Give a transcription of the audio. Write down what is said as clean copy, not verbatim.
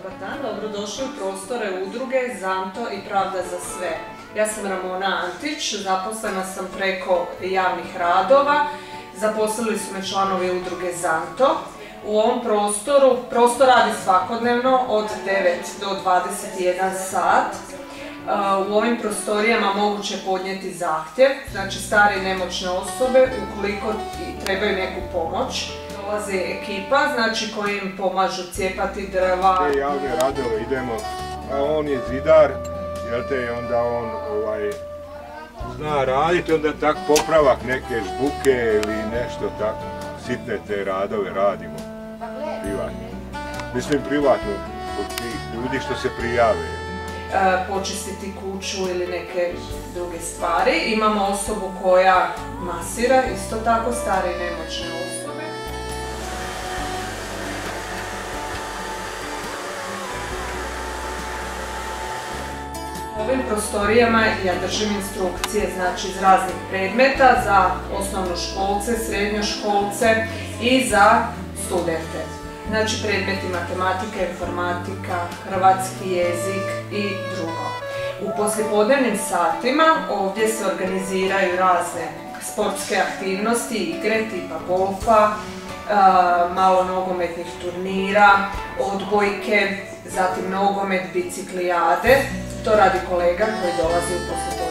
Dobar dan, dobrodošli u prostore udruge Zanto i Pravda za sve. Ja sam Ramona Antić, zaposlena sam preko javnih radova. Zaposlili su me članovi udruge Zanto. U ovom prostor radi svakodnevno od 9 do 21 sat. U ovim prostorijama moguće je podnijeti zahtjev, znači stare i nemoćne osobe ukoliko trebaju neku pomoć. Dolazi ekipa, znači koji im pomažu cijepati drva. Te javne radove idemo, a on je zidar, jel te, onda on zna raditi, onda tak popravak neke žbuke ili nešto tako, sitne te radove radimo, privatno. Mislim privatno, od tih ljudi što se prijave. Počistiti kuću ili neke druge stvari. Imamo osobu koja masira, isto tako stare i nemoćne osobe. U ovim prostorijama ja držim instrukcije, znači iz raznih predmeta za osnovnoškolce, srednjoškolce i za studente. Znači predmeti matematika, informatika, hrvatski jezik i drugo. U poslijepodnevnim satima ovdje se organiziraju razne sportske aktivnosti, igre tipa golfa, malo nogometnih turnira, odbojke, zatim nogomet, biciklijade. To radi kolega koji dolazi u poslijepodnevnim.